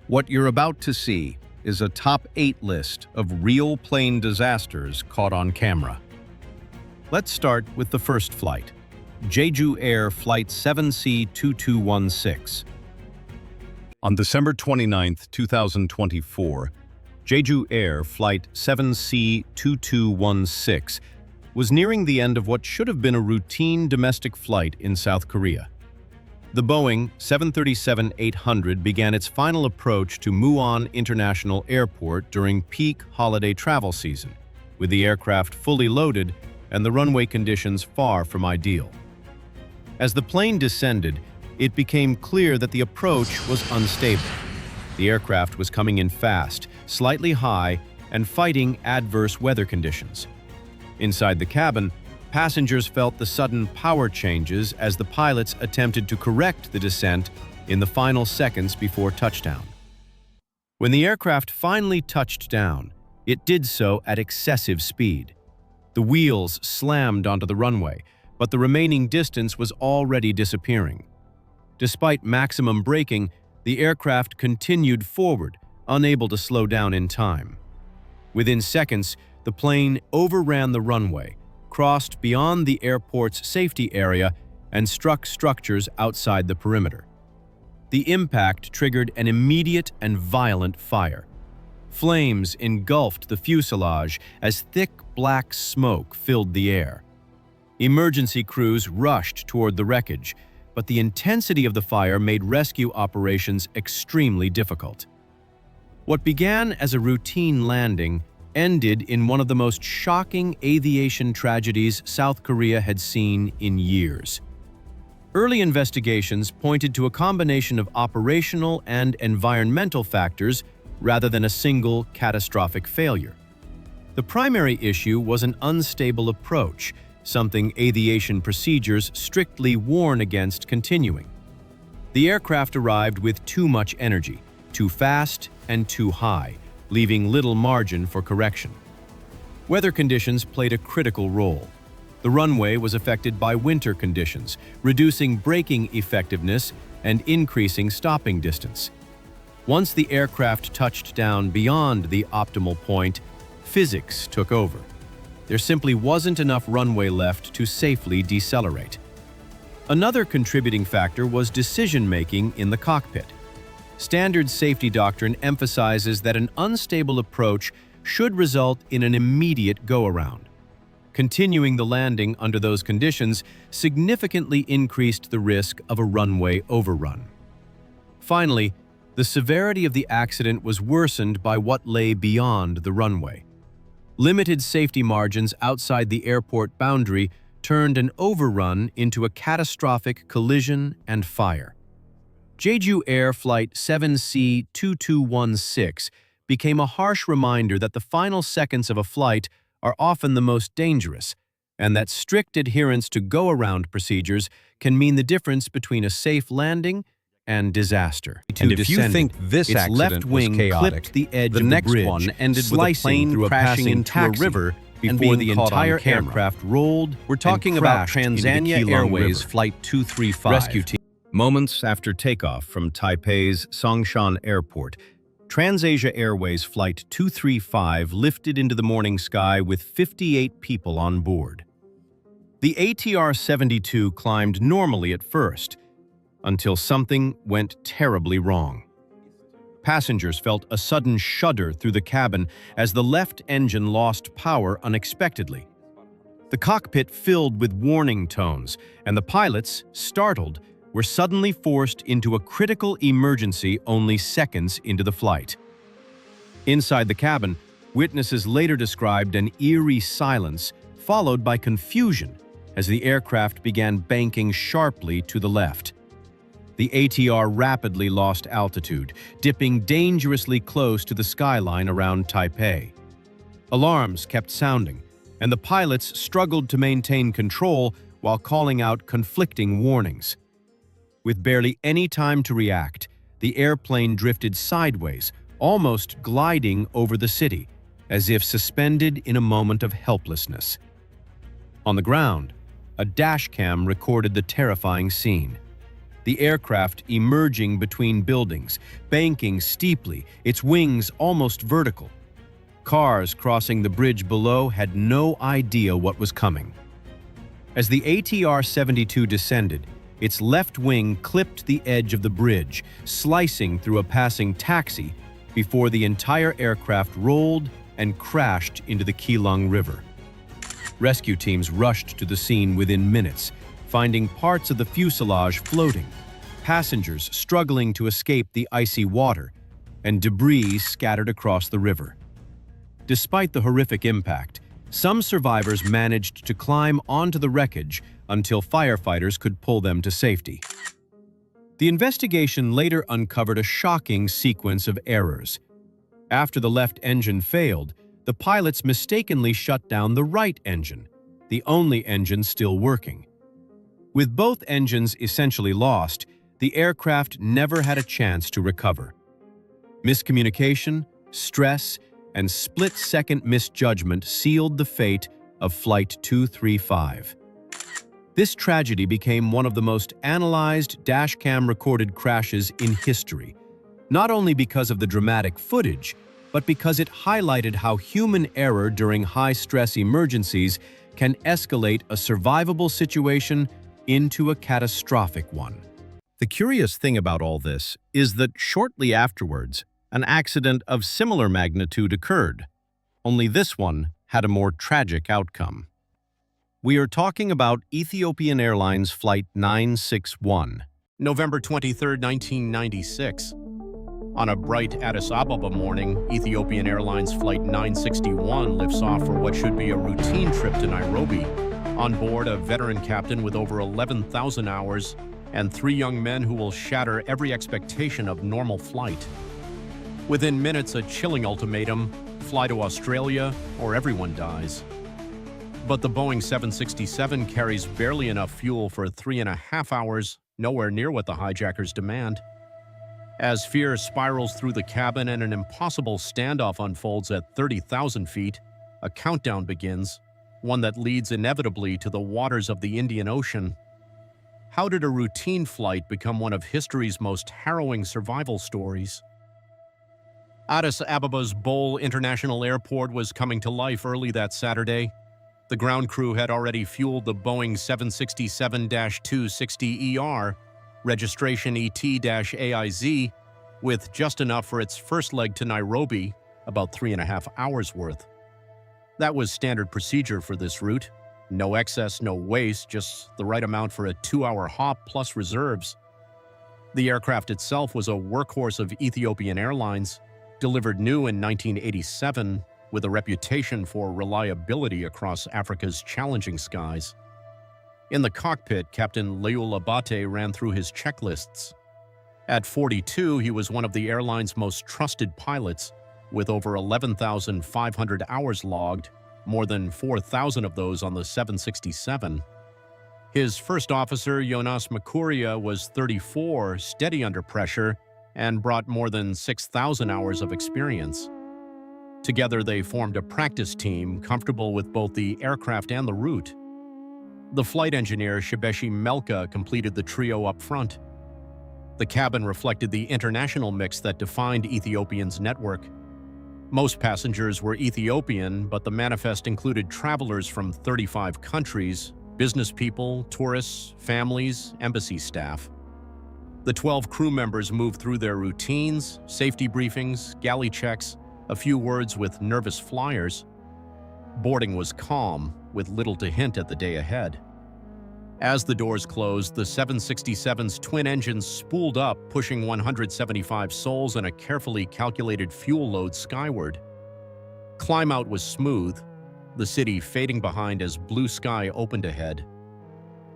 What you're about to see is a top 8 list of real plane disasters caught on camera. Let's start with the first flight, Jeju Air Flight 7C2216. On December 29, 2024, Jeju Air Flight 7C2216 was nearing the end of what should have been a routine domestic flight in South Korea. The Boeing 737-800 began its final approach to Muon International Airport during peak holiday travel season, with the aircraft fully loaded and the runway conditions far from ideal. As the plane descended, it became clear that the approach was unstable. The aircraft was coming in fast, slightly high, and fighting adverse weather conditions. Inside the cabin, passengers felt the sudden power changes as the pilots attempted to correct the descent in the final seconds before touchdown. When the aircraft finally touched down, it did so at excessive speed. The wheels slammed onto the runway, but the remaining distance was already disappearing. Despite maximum braking, the aircraft continued forward, unable to slow down in time. Within seconds, the plane overran the runway, crossed beyond the airport's safety area, and struck structures outside the perimeter. The impact triggered an immediate and violent fire. Flames engulfed the fuselage as thick black smoke filled the air. Emergency crews rushed toward the wreckage, but the intensity of the fire made rescue operations extremely difficult. What began as a routine landing ended in one of the most shocking aviation tragedies South Korea had seen in years. Early investigations pointed to a combination of operational and environmental factors rather than a single catastrophic failure. The primary issue was an unstable approach, something aviation procedures strictly warn against continuing. The aircraft arrived with too much energy, too fast and too high, leaving little margin for correction. Weather conditions played a critical role. The runway was affected by winter conditions, reducing braking effectiveness and increasing stopping distance. Once the aircraft touched down beyond the optimal point, physics took over. There simply wasn't enough runway left to safely decelerate. Another contributing factor was decision-making in the cockpit. Standard safety doctrine emphasizes that an unstable approach should result in an immediate go-around. Continuing the landing under those conditions significantly increased the risk of a runway overrun. Finally, the severity of the accident was worsened by what lay beyond the runway. Limited safety margins outside the airport boundary turned an overrun into a catastrophic collision and fire. Jeju Air Flight 7C2216 became a harsh reminder that the final seconds of a flight are often the most dangerous, and that strict adherence to go-around procedures can mean the difference between a safe landing and disaster. And if you think this accident was chaotic, the edge the of next the bridge, one ended with a slicing plane through a crashing passing into a taxi river before the caught on entire camera. aircraft rolled. We're talking and about crashed into the Transasia Keelung Airways River. Flight 235. Rescue team. Moments after takeoff from Taipei's Songshan Airport, Transasia Airways Flight 235 lifted into the morning sky with 58 people on board. The ATR-72 climbed normally at first, until something went terribly wrong. Passengers felt a sudden shudder through the cabin as the left engine lost power unexpectedly. The cockpit filled with warning tones, and the pilots, startled, were suddenly forced into a critical emergency only seconds into the flight. Inside the cabin, witnesses later described an eerie silence followed by confusion as the aircraft began banking sharply to the left. The ATR rapidly lost altitude, dipping dangerously close to the skyline around Taipei. Alarms kept sounding, and the pilots struggled to maintain control while calling out conflicting warnings. With barely any time to react, the airplane drifted sideways, almost gliding over the city, as if suspended in a moment of helplessness. On the ground, a dashcam recorded the terrifying scene. the aircraft emerging between buildings, banking steeply, its wings almost vertical. Cars crossing the bridge below had no idea what was coming. As the ATR-72 descended, its left wing clipped the edge of the bridge, slicing through a passing taxi before the entire aircraft rolled and crashed into the Keelung River. Rescue teams rushed to the scene within minutes, finding parts of the fuselage floating, passengers struggling to escape the icy water, and debris scattered across the river. Despite the horrific impact, some survivors managed to climb onto the wreckage until firefighters could pull them to safety. The investigation later uncovered a shocking sequence of errors. After the left engine failed, the pilots mistakenly shut down the right engine, the only engine still working. With both engines essentially lost, the aircraft never had a chance to recover. Miscommunication, stress, and split-second misjudgment sealed the fate of Flight 235. This tragedy became one of the most analyzed dashcam-recorded crashes in history, not only because of the dramatic footage, but because it highlighted how human error during high-stress emergencies can escalate a survivable situation into a catastrophic one. The curious thing about all this is that shortly afterwards, an accident of similar magnitude occurred, only this one had a more tragic outcome. We are talking about Ethiopian Airlines Flight 961. November 23, 1996. On a bright Addis Ababa morning, Ethiopian Airlines Flight 961 lifts off for what should be a routine trip to Nairobi. On board, a veteran captain with over 11,000 hours and 3 young men who will shatter every expectation of normal flight. Within minutes, a chilling ultimatum: fly to Australia or everyone dies. But the Boeing 767 carries barely enough fuel for 3.5 hours, nowhere near what the hijackers demand. As fear spirals through the cabin and an impossible standoff unfolds at 30,000 feet, a countdown begins, one that leads inevitably to the waters of the Indian Ocean. How did a routine flight become one of history's most harrowing survival stories? Addis Ababa's Bole International Airport was coming to life early that Saturday. The ground crew had already fueled the Boeing 767-260ER, registration ET-AIZ, with just enough for its first leg to Nairobi, about 3.5 hours worth. That was standard procedure for this route. No excess, no waste, just the right amount for a 2-hour hop plus reserves. The aircraft itself was a workhorse of Ethiopian Airlines, delivered new in 1987, with a reputation for reliability across Africa's challenging skies. In the cockpit, Captain Leul Abate ran through his checklists. At 42, he was one of the airline's most trusted pilots, with over 11,500 hours logged, more than 4,000 of those on the 767. His first officer, Jonas Makuria, was 34, steady under pressure, and brought more than 6,000 hours of experience. Together, they formed a practice team comfortable with both the aircraft and the route. The flight engineer, Shibeshi Melka, completed the trio up front. The cabin reflected the international mix that defined Ethiopian's network. Most passengers were Ethiopian, but the manifest included travelers from 35 countries, business people, tourists, families, embassy staff. The 12 crew members moved through their routines, safety briefings, galley checks, a few words with nervous flyers. Boarding was calm, with little to hint at the day ahead. As the doors closed, the 767's twin engines spooled up, pushing 175 souls and a carefully calculated fuel load skyward. Climb out was smooth, the city fading behind as blue sky opened ahead.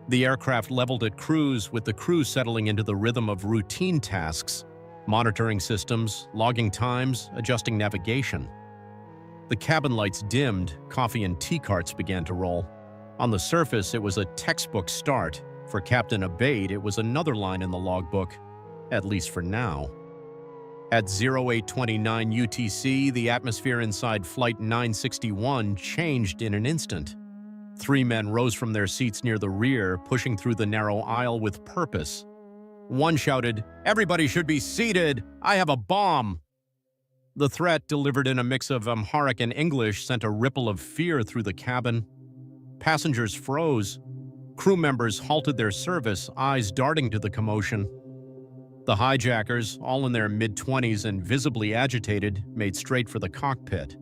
The aircraft leveled at cruise, with the crew settling into the rhythm of routine tasks, monitoring systems, logging times, adjusting navigation. The cabin lights dimmed, coffee and tea carts began to roll. On the surface, it was a textbook start. For Captain Abate, it was another line in the logbook, at least for now. At 0829 UTC, the atmosphere inside Flight 961 changed in an instant. 3 men rose from their seats near the rear, pushing through the narrow aisle with purpose. One shouted, "Everybody should be seated! I have a bomb!" The threat, delivered in a mix of Amharic and English, sent a ripple of fear through the cabin. Passengers froze. Crew members halted their service, eyes darting to the commotion. The hijackers, all in their mid-20s and visibly agitated, made straight for the cockpit.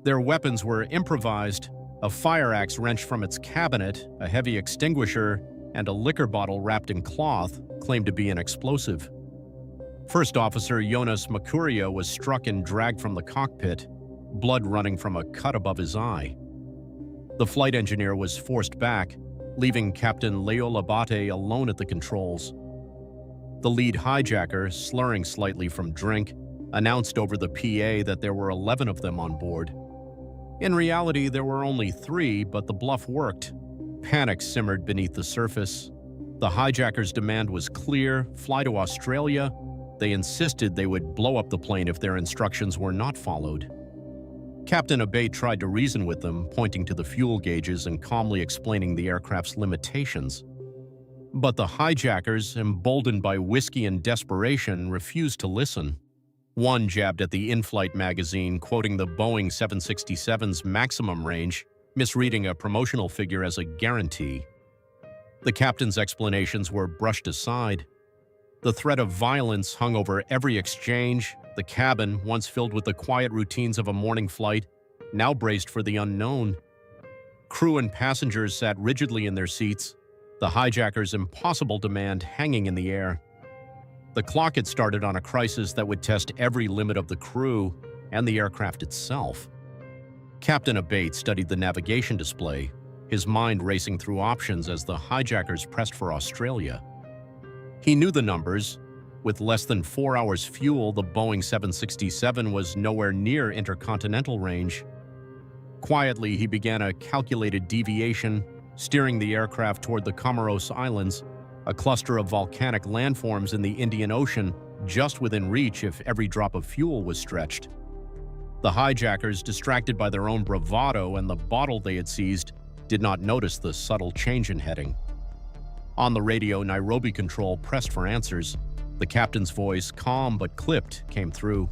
Their weapons were improvised, a fire axe wrenched from its cabinet, a heavy extinguisher, and a liquor bottle wrapped in cloth, claimed to be an explosive. First Officer Jonas Makuria was struck and dragged from the cockpit, blood running from a cut above his eye. The flight engineer was forced back, leaving Captain Leola Bate alone at the controls. The lead hijacker, slurring slightly from drink, announced over the PA that there were 11 of them on board. In reality, there were only 3, but the bluff worked. Panic simmered beneath the surface. The hijackers' demand was clear: fly to Australia. They insisted they would blow up the plane if their instructions were not followed. Captain Abate tried to reason with them, pointing to the fuel gauges and calmly explaining the aircraft's limitations. But the hijackers, emboldened by whiskey and desperation, refused to listen. One jabbed at the in-flight magazine, quoting the Boeing 767's maximum range, misreading a promotional figure as a guarantee. The captain's explanations were brushed aside. The threat of violence hung over every exchange. The cabin, once filled with the quiet routines of a morning flight, now braced for the unknown. Crew and passengers sat rigidly in their seats, the hijackers' impossible demand hanging in the air. The clock had started on a crisis that would test every limit of the crew and the aircraft itself. Captain Abate studied the navigation display, his mind racing through options as the hijackers pressed for Australia. He knew the numbers. With less than 4 hours fuel, the Boeing 767 was nowhere near intercontinental range. Quietly, he began a calculated deviation, steering the aircraft toward the Comoros Islands, a cluster of volcanic landforms in the Indian Ocean, just within reach if every drop of fuel was stretched. The hijackers, distracted by their own bravado and the bottle they had seized, did not notice the subtle change in heading. On the radio, Nairobi Control pressed for answers. The captain's voice, calm but clipped, came through.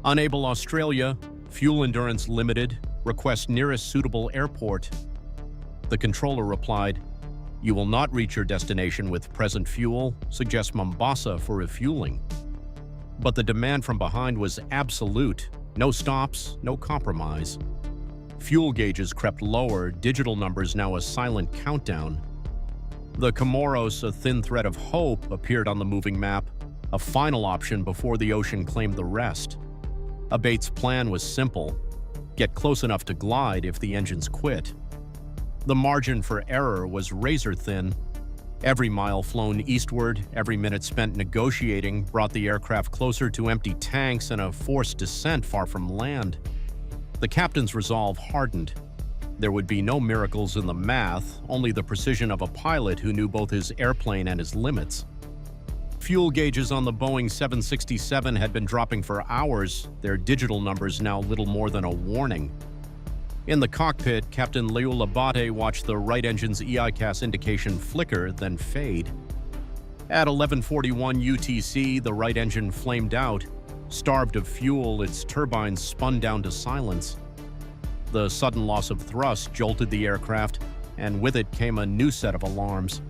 "Unable Australia, fuel endurance limited, request nearest suitable airport." The controller replied, "You will not reach your destination with present fuel, suggest Mombasa for refueling." But the demand from behind was absolute. No stops, no compromise. Fuel gauges crept lower, digital numbers now a silent countdown. The Comoros, a thin thread of hope, appeared on the moving map, a final option before the ocean claimed the rest. Abate's plan was simple: get close enough to glide if the engines quit. The margin for error was razor-thin. Every mile flown eastward, every minute spent negotiating, brought the aircraft closer to empty tanks and a forced descent far from land. The captain's resolve hardened. There would be no miracles in the math, only the precision of a pilot who knew both his airplane and his limits. Fuel gauges on the Boeing 767 had been dropping for hours, their digital numbers now little more than a warning. In the cockpit, Captain Leola Bate watched the right engine's EICAS indication flicker, then fade. At 11:41 UTC, the right engine flamed out. Starved of fuel, its turbines spun down to silence. The sudden loss of thrust jolted the aircraft, and with it came a new set of alarms.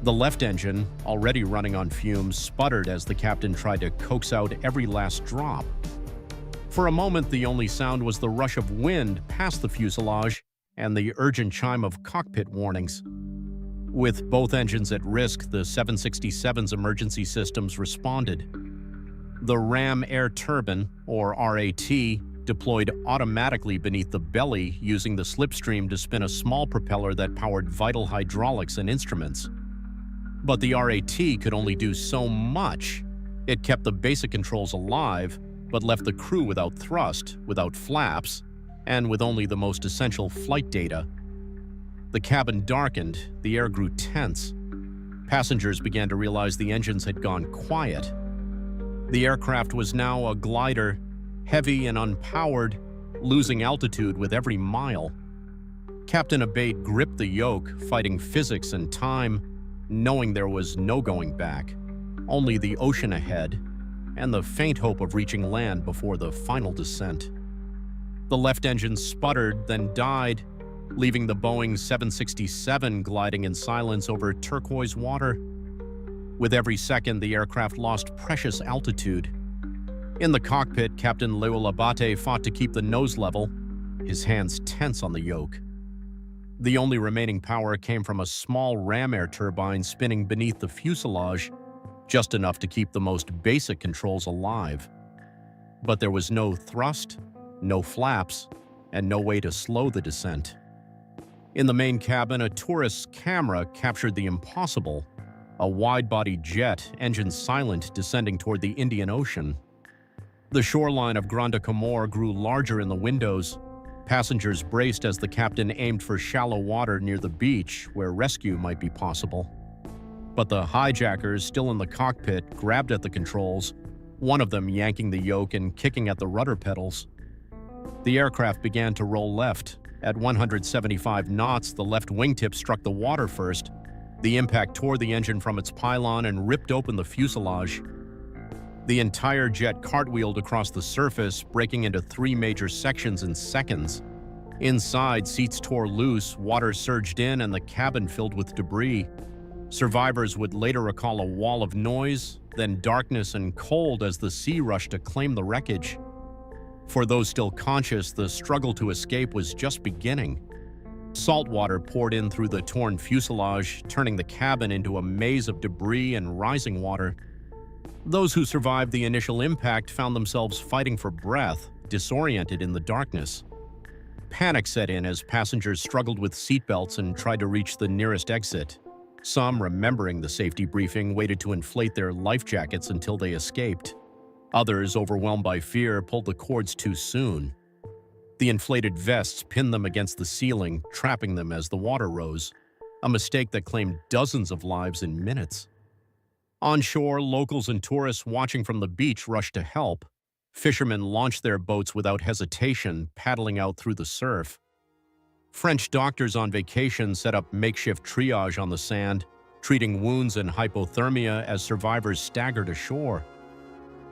The left engine, already running on fumes, sputtered as the captain tried to coax out every last drop. For a moment, the only sound was the rush of wind past the fuselage and the urgent chime of cockpit warnings. With both engines at risk, the 767's emergency systems responded. The ram air turbine, or RAT, deployed automatically beneath the belly, using the slipstream to spin a small propeller that powered vital hydraulics and instruments. But the RAT could only do so much. It kept the basic controls alive, but left the crew without thrust, without flaps, and with only the most essential flight data. The cabin darkened, the air grew tense. Passengers began to realize the engines had gone quiet. The aircraft was now a glider, heavy and unpowered, losing altitude with every mile. Captain Abate gripped the yoke, fighting physics and time. knowing there was no going back, only the ocean ahead, and the faint hope of reaching land before the final descent. The left engine sputtered, then died, leaving the Boeing 767 gliding in silence over turquoise water. With every second, the aircraft lost precious altitude. In the cockpit, Captain Leo Abate fought to keep the nose level, his hands tense on the yoke. The only remaining power came from a small ram air turbine spinning beneath the fuselage, just enough to keep the most basic controls alive. But there was no thrust, no flaps, and no way to slow the descent. In the main cabin, a tourist's camera captured the impossible, a wide-body jet, engine silent, descending toward the Indian Ocean. The shoreline of Grande Comore grew larger in the windows. Passengers braced as the captain aimed for shallow water near the beach where rescue might be possible. But the hijackers, still in the cockpit, grabbed at the controls, one of them yanking the yoke and kicking at the rudder pedals. The aircraft began to roll left. At 175 knots, the left wingtip struck the water first. The impact tore the engine from its pylon and ripped open the fuselage. The entire jet cartwheeled across the surface, breaking into 3 major sections in seconds. Inside, seats tore loose, water surged in, and the cabin filled with debris. Survivors would later recall a wall of noise, then darkness and cold as the sea rushed to claim the wreckage. For those still conscious, the struggle to escape was just beginning. Salt water poured in through the torn fuselage, turning the cabin into a maze of debris and rising water. Those who survived the initial impact found themselves fighting for breath, disoriented in the darkness. Panic set in as passengers struggled with seatbelts and tried to reach the nearest exit. Some, remembering the safety briefing, waited to inflate their life jackets until they escaped. Others, overwhelmed by fear, pulled the cords too soon. The inflated vests pinned them against the ceiling, trapping them as the water rose, a mistake that claimed dozens of lives in minutes. On shore, locals and tourists watching from the beach rushed to help. Fishermen launched their boats without hesitation, paddling out through the surf. French doctors on vacation set up makeshift triage on the sand, treating wounds and hypothermia as survivors staggered ashore.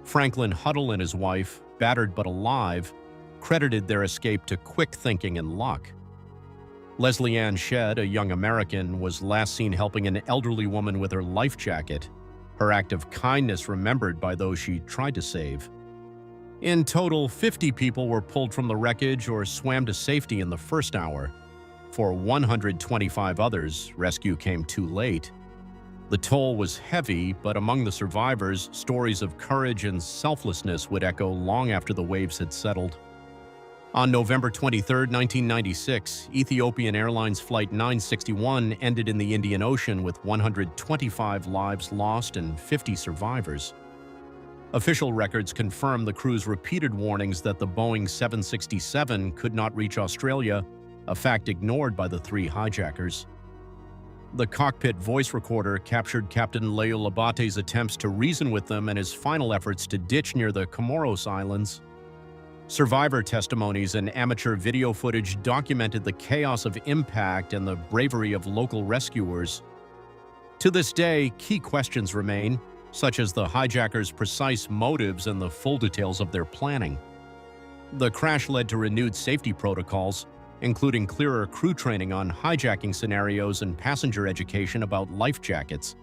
Franklin Huddle and his wife, battered but alive, credited their escape to quick thinking and luck. Leslie Ann Shedd, a young American, was last seen helping an elderly woman with her life jacket, her act of kindness remembered by those she tried to save. In total, 50 people were pulled from the wreckage or swam to safety in the first hour. For 125 others, rescue came too late. The toll was heavy, but among the survivors, stories of courage and selflessness would echo long after the waves had settled. On November 23, 1996, Ethiopian Airlines Flight 961 ended in the Indian Ocean with 125 lives lost and 50 survivors. Official records confirm the crew's repeated warnings that the Boeing 767 could not reach Australia, a fact ignored by the 3 hijackers. The cockpit voice recorder captured Captain Leo Abate's attempts to reason with them and his final efforts to ditch near the Comoros Islands. Survivor testimonies and amateur video footage documented the chaos of impact and the bravery of local rescuers. To this day, key questions remain, such as the hijackers' precise motives and the full details of their planning. The crash led to renewed safety protocols, including clearer crew training on hijacking scenarios and passenger education about life jackets.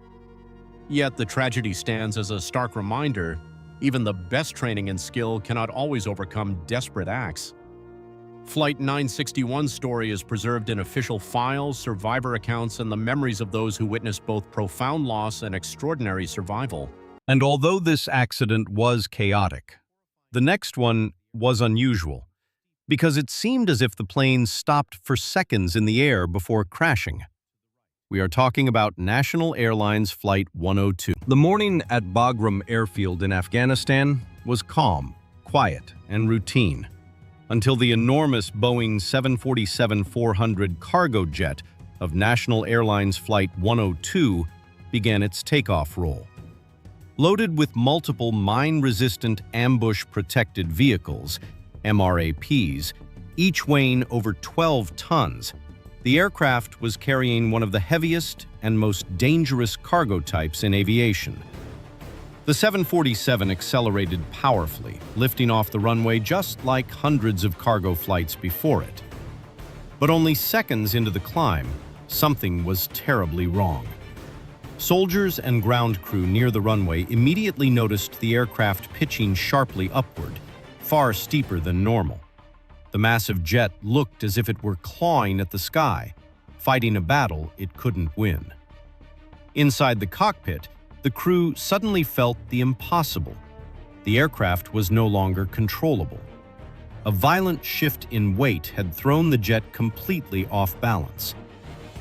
Yet the tragedy stands as a stark reminder: even the best training and skill cannot always overcome desperate acts. Flight 961's story is preserved in official files, survivor accounts, and the memories of those who witnessed both profound loss and extraordinary survival. And although this accident was chaotic, the next one was unusual, because it seemed as if the plane stopped for seconds in the air before crashing. We are talking about National Airlines Flight 102. The morning at Bagram Airfield in Afghanistan was calm, quiet, and routine, until the enormous Boeing 747-400 cargo jet of National Airlines Flight 102 began its takeoff roll. Loaded with multiple mine-resistant ambush-protected vehicles, MRAPs, each weighing over 12 tons, The aircraft was carrying one of the heaviest and most dangerous cargo types in aviation. The 747 accelerated powerfully, lifting off the runway just like hundreds of cargo flights before it. But only seconds into the climb, something was terribly wrong. Soldiers and ground crew near the runway immediately noticed the aircraft pitching sharply upward, far steeper than normal. The massive jet looked as if it were clawing at the sky, fighting a battle it couldn't win. Inside the cockpit, the crew suddenly felt the impossible. The aircraft was no longer controllable. A violent shift in weight had thrown the jet completely off balance.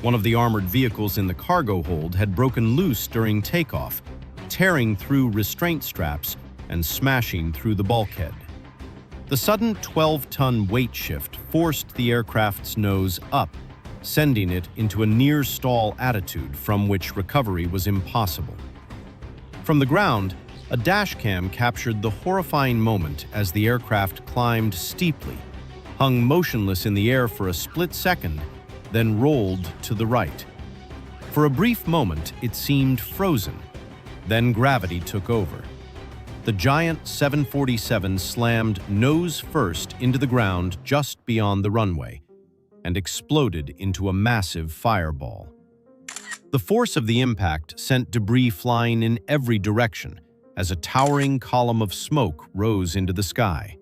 One of the armored vehicles in the cargo hold had broken loose during takeoff, tearing through restraint straps and smashing through the bulkhead. The sudden 12-ton weight shift forced the aircraft's nose up, sending it into a near-stall attitude from which recovery was impossible. From the ground, a dashcam captured the horrifying moment as the aircraft climbed steeply, hung motionless in the air for a split second, then rolled to the right. For a brief moment, it seemed frozen. Then gravity took over. The giant 747 slammed nose first into the ground just beyond the runway and exploded into a massive fireball. The force of the impact sent debris flying in every direction as a towering column of smoke rose into the sky.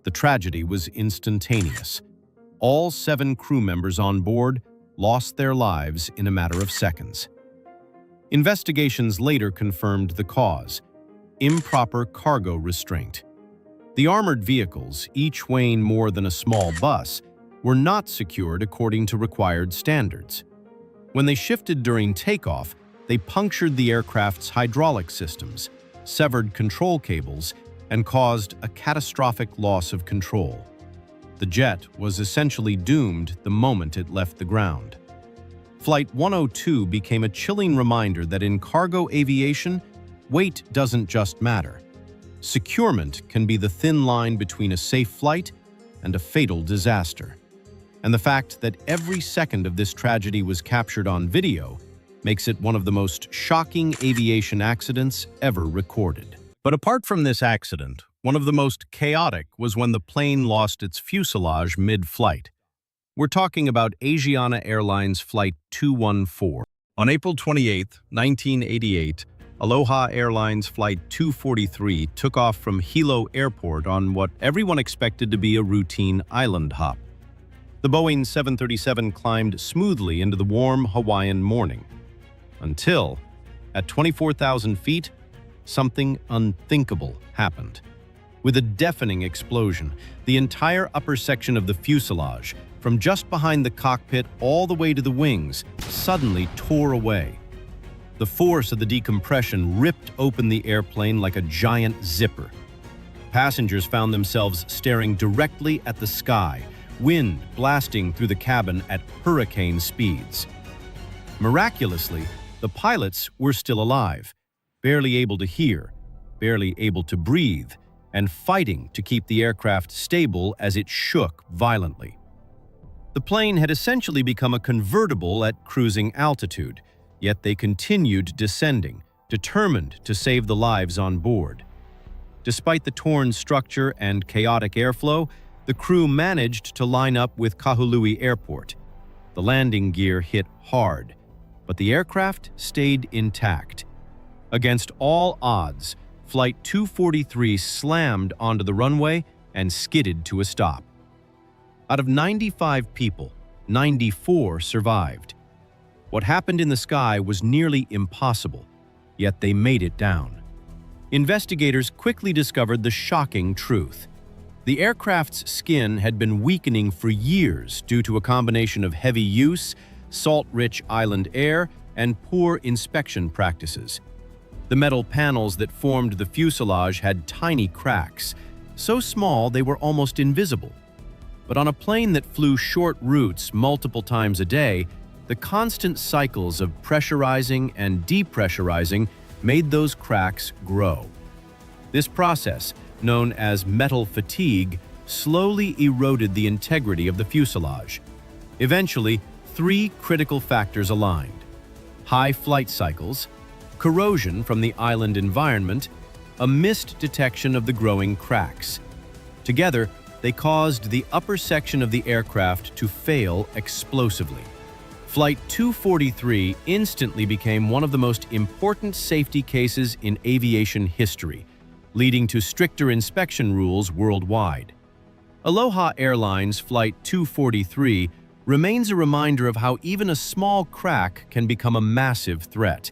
The tragedy was instantaneous. All 7 crew members on board lost their lives in a matter of seconds. Investigations later confirmed the cause: improper cargo restraint. The armored vehicles, each weighing more than a small bus, were not secured according to required standards. When they shifted during takeoff, they punctured the aircraft's hydraulic systems, severed control cables, and caused a catastrophic loss of control. The jet was essentially doomed the moment it left the ground. Flight 102 became a chilling reminder that in cargo aviation, weight doesn't just matter. Securement can be the thin line between a safe flight and a fatal disaster. And the fact that every second of this tragedy was captured on video makes it one of the most shocking aviation accidents ever recorded. But apart from this accident, one of the most chaotic was when the plane lost its fuselage mid-flight. We're talking about Asiana Airlines Flight 214. On April 28, 1988, Aloha Airlines Flight 243 took off from Hilo Airport on what everyone expected to be a routine island hop. The Boeing 737 climbed smoothly into the warm Hawaiian morning. Until, at 24,000 feet, something unthinkable happened. With a deafening explosion, the entire upper section of the fuselage, from just behind the cockpit all the way to the wings, suddenly tore away. The force of the decompression ripped open the airplane like a giant zipper. Passengers found themselves staring directly at the sky, wind blasting through the cabin at hurricane speeds. Miraculously, the pilots were still alive, barely able to hear, barely able to breathe, and fighting to keep the aircraft stable as it shook violently. The plane had essentially become a convertible at cruising altitude, yet they continued descending, determined to save the lives on board. Despite the torn structure and chaotic airflow, the crew managed to line up with Kahului Airport. The landing gear hit hard, but the aircraft stayed intact. Against all odds, Flight 243 slammed onto the runway and skidded to a stop. Out of 95 people, 94 survived. What happened in the sky was nearly impossible, yet they made it down. Investigators quickly discovered the shocking truth. The aircraft's skin had been weakening for years due to a combination of heavy use, salt-rich island air, and poor inspection practices. The metal panels that formed the fuselage had tiny cracks, so small they were almost invisible. But on a plane that flew short routes multiple times a day, the constant cycles of pressurizing and depressurizing made those cracks grow. This process, known as metal fatigue, slowly eroded the integrity of the fuselage. Eventually, three critical factors aligned: high flight cycles, corrosion from the island environment, a missed detection of the growing cracks. Together, they caused the upper section of the aircraft to fail explosively. Flight 243 instantly became one of the most important safety cases in aviation history, leading to stricter inspection rules worldwide. Aloha Airlines Flight 243 remains a reminder of how even a small crack can become a massive threat,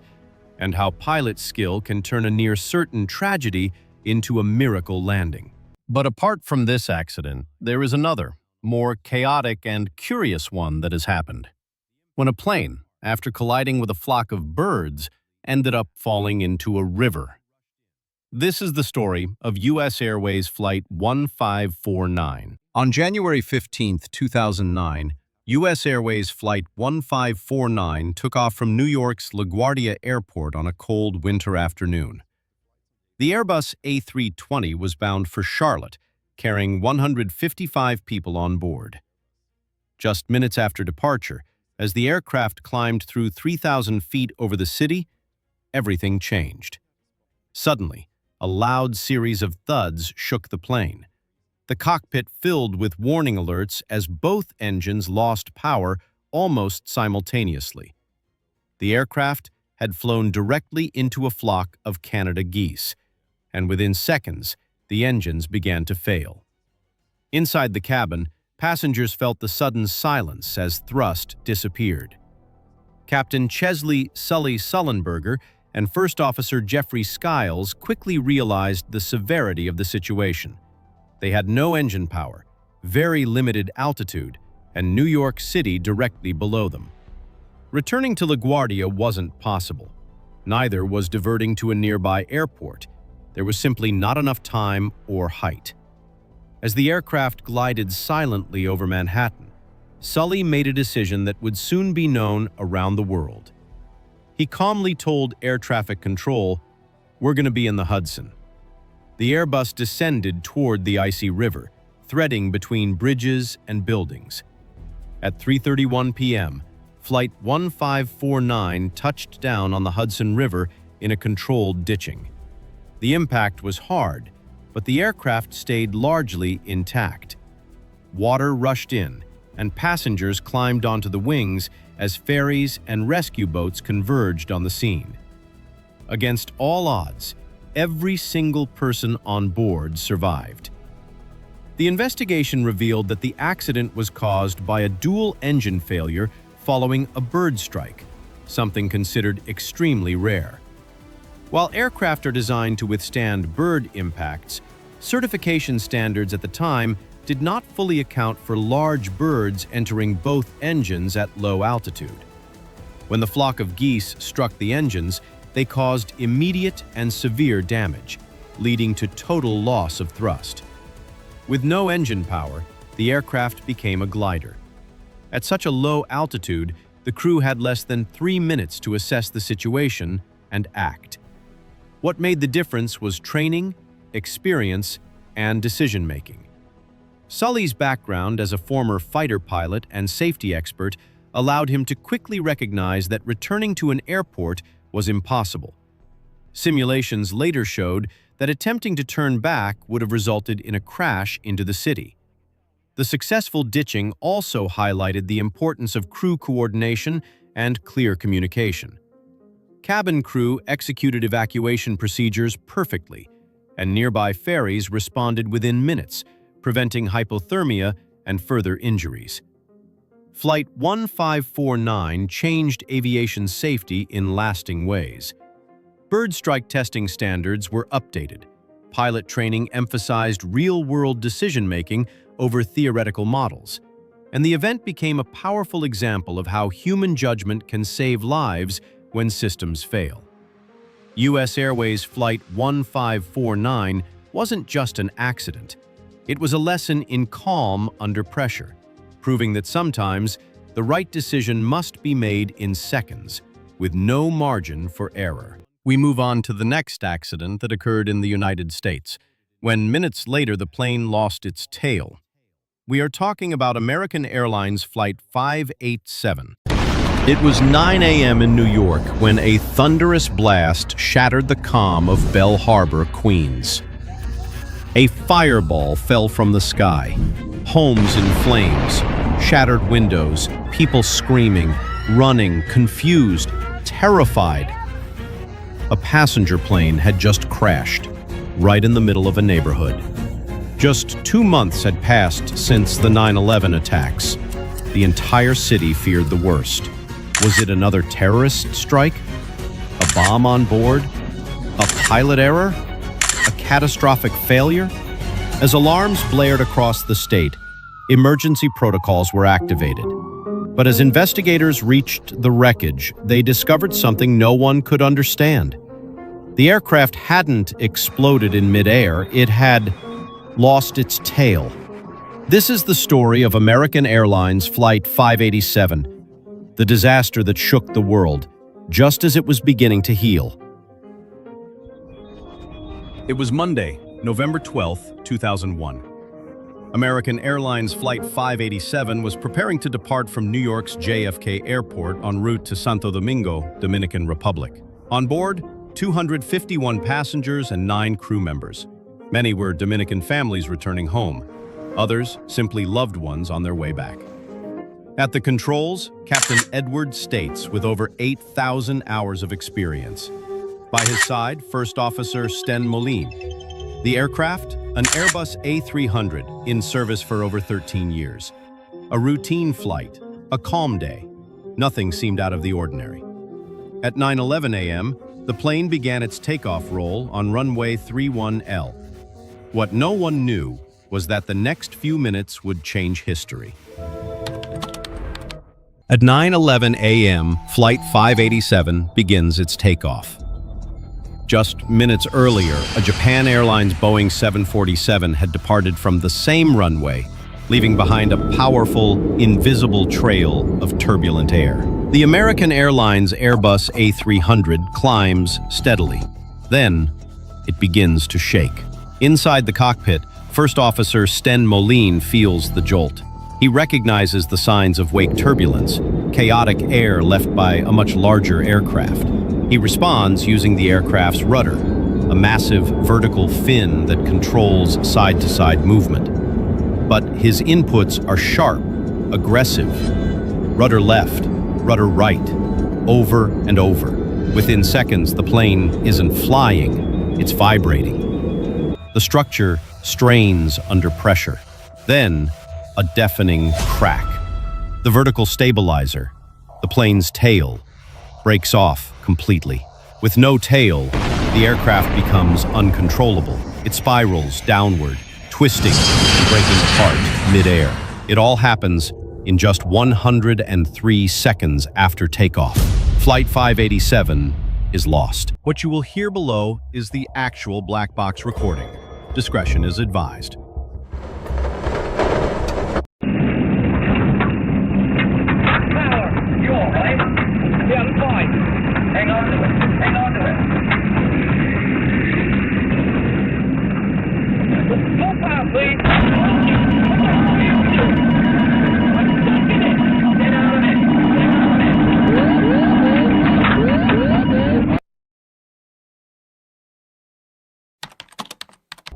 and how pilot skill can turn a near-certain tragedy into a miracle landing. But apart from this accident, there is another, more chaotic and curious one that has happened. When a plane, after colliding with a flock of birds, ended up falling into a river. This is the story of U.S. Airways Flight 1549. On January 15, 2009, U.S. Airways Flight 1549 took off from New York's LaGuardia Airport on a cold winter afternoon. The Airbus A320 was bound for Charlotte, carrying 155 people on board. Just minutes after departure, as the aircraft climbed through 3,000 feet over the city, everything changed. Suddenly, a loud series of thuds shook the plane. The cockpit filled with warning alerts as both engines lost power almost simultaneously. The aircraft had flown directly into a flock of Canada geese, and within seconds, the engines began to fail. Inside the cabin, passengers felt the sudden silence as thrust disappeared. Captain Chesley "Sully" Sullenberger and First Officer Jeffrey Skiles quickly realized the severity of the situation. They had no engine power, very limited altitude, and New York City directly below them. Returning to LaGuardia wasn't possible. Neither was diverting to a nearby airport. There was simply not enough time or height. As the aircraft glided silently over Manhattan, Sully made a decision that would soon be known around the world. He calmly told air traffic control, "We're going to be in the Hudson." The Airbus descended toward the icy river, threading between bridges and buildings. At 3:31 p.m., Flight 1549 touched down on the Hudson River in a controlled ditching. The impact was hard, but the aircraft stayed largely intact. Water rushed in, and passengers climbed onto the wings as ferries and rescue boats converged on the scene. Against all odds, every single person on board survived. The investigation revealed that the accident was caused by a dual engine failure following a bird strike, something considered extremely rare. While aircraft are designed to withstand bird impacts, certification standards at the time did not fully account for large birds entering both engines at low altitude. When the flock of geese struck the engines, they caused immediate and severe damage, leading to total loss of thrust. With no engine power, the aircraft became a glider. At such a low altitude, the crew had less than 3 minutes to assess the situation and act. What made the difference was training, experience, and decision-making. Sully's background as a former fighter pilot and safety expert allowed him to quickly recognize that returning to an airport was impossible. Simulations later showed that attempting to turn back would have resulted in a crash into the city. The successful ditching also highlighted the importance of crew coordination and clear communication. Cabin crew executed evacuation procedures perfectly, and nearby ferries responded within minutes, preventing hypothermia and further injuries. Flight 1549 changed aviation safety in lasting ways. Bird strike testing standards were updated. Pilot training emphasized real-world decision-making over theoretical models, and the event became a powerful example of how human judgment can save lives when systems fail. U.S. Airways Flight 1549 wasn't just an accident. It was a lesson in calm under pressure, proving that sometimes the right decision must be made in seconds, with no margin for error. We move on to the next accident that occurred in the United States, when minutes later the plane lost its tail. We are talking about American Airlines Flight 587. It was 9 a.m. in New York when a thunderous blast shattered the calm of Bell Harbor, Queens. A fireball fell from the sky. Homes in flames, shattered windows, people screaming, running, confused, terrified. A passenger plane had just crashed, right in the middle of a neighborhood. Just 2 months had passed since the 9/11 attacks. The entire city feared the worst. Was it another terrorist strike? A bomb on board? A pilot error? A catastrophic failure? As alarms blared across the state, emergency protocols were activated. But as investigators reached the wreckage, they discovered something no one could understand. The aircraft hadn't exploded in midair, it had lost its tail. This is the story of American Airlines Flight 587, the disaster that shook the world, just as it was beginning to heal. It was Monday, November 12, 2001. American Airlines Flight 587 was preparing to depart from New York's JFK Airport en route to Santo Domingo, Dominican Republic. On board, 251 passengers and 9 crew members. Many were Dominican families returning home. Others, simply loved ones on their way back. At the controls, Captain Edward States with over 8,000 hours of experience. By his side, First Officer Sten Moline. The aircraft, an Airbus A300 in service for over 13 years. A routine flight, a calm day. Nothing seemed out of the ordinary. At 9:11 a.m., the plane began its takeoff roll on runway 31L. What no one knew was that the next few minutes would change history. At 9:11 a.m., Flight 587 begins its takeoff. Just minutes earlier, a Japan Airlines Boeing 747 had departed from the same runway, leaving behind a powerful, invisible trail of turbulent air. The American Airlines Airbus A300 climbs steadily. Then, it begins to shake. Inside the cockpit, First Officer Sten Moline feels the jolt. He recognizes the signs of wake turbulence, chaotic air left by a much larger aircraft. He responds using the aircraft's rudder, a massive vertical fin that controls side-to-side movement. But his inputs are sharp, aggressive. Rudder left, rudder right, over and over. Within seconds, the plane isn't flying, it's vibrating. The structure strains under pressure. Then, a deafening crack. The vertical stabilizer, the plane's tail, breaks off completely. With no tail, the aircraft becomes uncontrollable. It spirals downward, twisting and breaking apart mid-air. It all happens in just 103 seconds after takeoff. Flight 587 is lost. What you will hear below is the actual black box recording. Discretion is advised. You all right? Yeah, I'm fine. Hang on to it. Hang on to it. Full power, please. I'm stuck in it. Get out of it.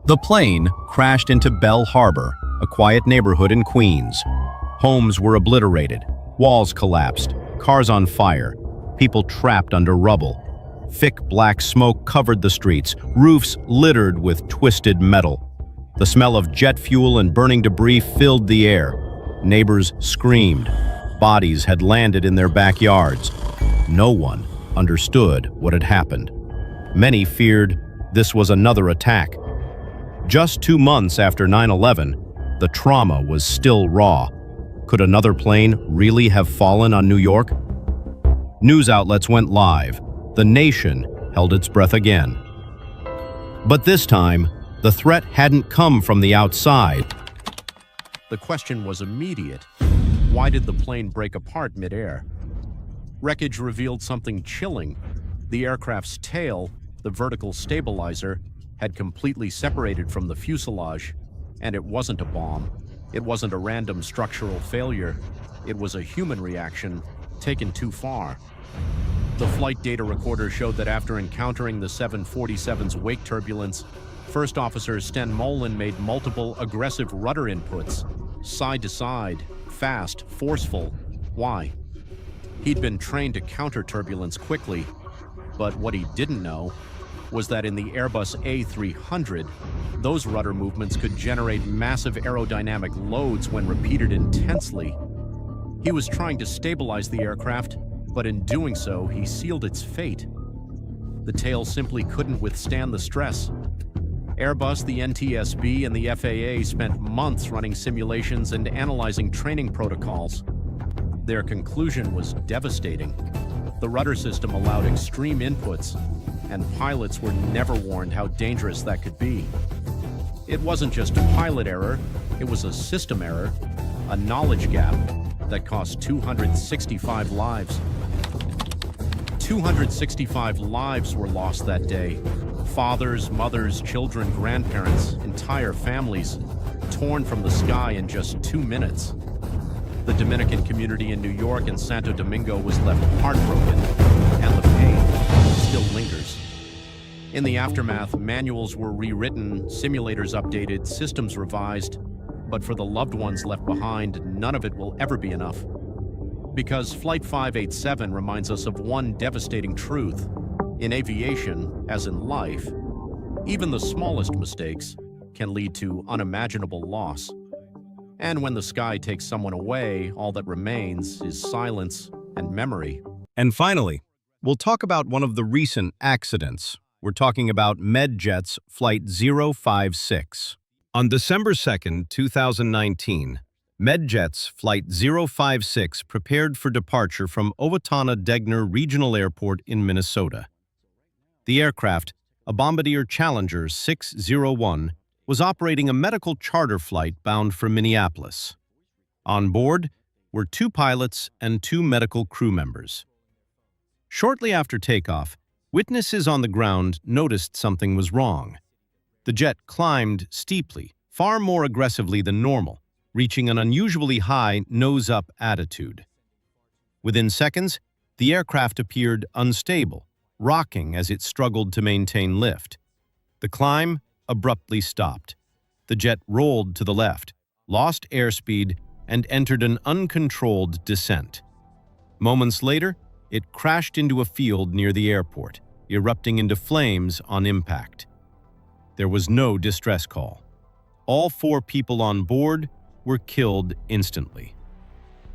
The plane crashed into Bell Harbor, a quiet neighborhood in Queens. Homes were obliterated, walls collapsed, cars on fire, people trapped under rubble. Thick black smoke covered the streets, roofs littered with twisted metal. The smell of jet fuel and burning debris filled the air. Neighbors screamed. Bodies had landed in their backyards. No one understood what had happened. Many feared this was another attack. Just 2 months after 9/11, the trauma was still raw. Could another plane really have fallen on New York? News outlets went live. The nation held its breath again. But this time, the threat hadn't come from the outside. The question was immediate. Why did the plane break apart midair? Wreckage revealed something chilling. The aircraft's tail, the vertical stabilizer, had completely separated from the fuselage, and it wasn't a bomb. It wasn't a random structural failure. It was a human reaction taken too far. The flight data recorder showed that after encountering the 747's wake turbulence, First Officer Sten Molen made multiple aggressive rudder inputs, side to side, fast, forceful. Why? He'd been trained to counter turbulence quickly, but what he didn't know was that in the Airbus A300, those rudder movements could generate massive aerodynamic loads when repeated intensely. He was trying to stabilize the aircraft, but in doing so, he sealed its fate. The tail simply couldn't withstand the stress. Airbus, the NTSB, and the FAA spent months running simulations and analyzing training protocols. Their conclusion was devastating. The rudder system allowed extreme inputs, and pilots were never warned how dangerous that could be. It wasn't just a pilot error, it was a system error, a knowledge gap that cost 265 lives. 265 lives were lost that day. Fathers, mothers, children, grandparents, entire families, torn from the sky in just 2 minutes. The Dominican community in New York and Santo Domingo was left heartbroken, and the pain still lingers. In the aftermath, manuals were rewritten, simulators updated, systems revised, but for the loved ones left behind, none of it will ever be enough. Because Flight 587 reminds us of one devastating truth. In aviation, as in life, even the smallest mistakes can lead to unimaginable loss. And when the sky takes someone away, all that remains is silence and memory. And finally, we'll talk about one of the recent accidents. We're talking about Medjets Flight 056. On December 2, 2019, Medjets Flight 056 prepared for departure from Owatonna-Degner Regional Airport in Minnesota. The aircraft, a Bombardier Challenger 601, was operating a medical charter flight bound for Minneapolis. On board were 2 pilots and 2 medical crew members. Shortly after takeoff, witnesses on the ground noticed something was wrong. The jet climbed steeply, far more aggressively than normal, reaching an unusually high nose-up attitude. Within seconds, the aircraft appeared unstable, rocking as it struggled to maintain lift. The climb abruptly stopped. The jet rolled to the left, lost airspeed, and entered an uncontrolled descent. Moments later, it crashed into a field near the airport, erupting into flames on impact. There was no distress call. All 4 people on board were killed instantly.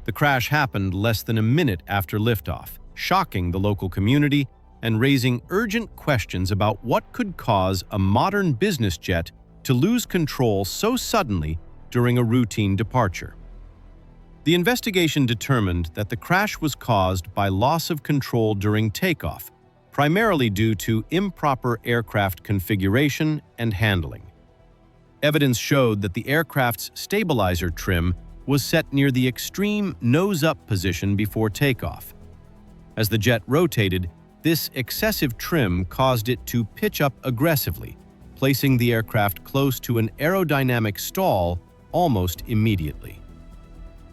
The crash happened less than a minute after liftoff, shocking the local community and raising urgent questions about what could cause a modern business jet to lose control so suddenly during a routine departure. The investigation determined that the crash was caused by loss of control during takeoff, primarily due to improper aircraft configuration and handling. Evidence showed that the aircraft's stabilizer trim was set near the extreme nose-up position before takeoff. As the jet rotated, this excessive trim caused it to pitch up aggressively, placing the aircraft close to an aerodynamic stall almost immediately.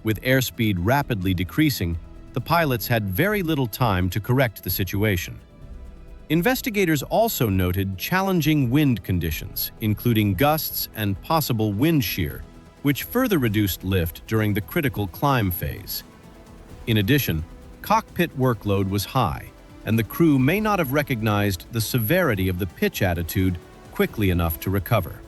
With airspeed rapidly decreasing, the pilots had very little time to correct the situation. Investigators also noted challenging wind conditions, including gusts and possible wind shear, which further reduced lift during the critical climb phase. In addition, cockpit workload was high, and the crew may not have recognized the severity of the pitch attitude quickly enough to recover.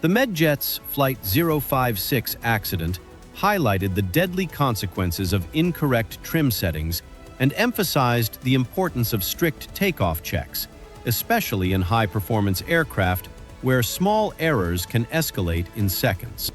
The Medjets Flight 056 accident highlighted the deadly consequences of incorrect trim settings and emphasized the importance of strict takeoff checks, especially in high-performance aircraft where small errors can escalate in seconds.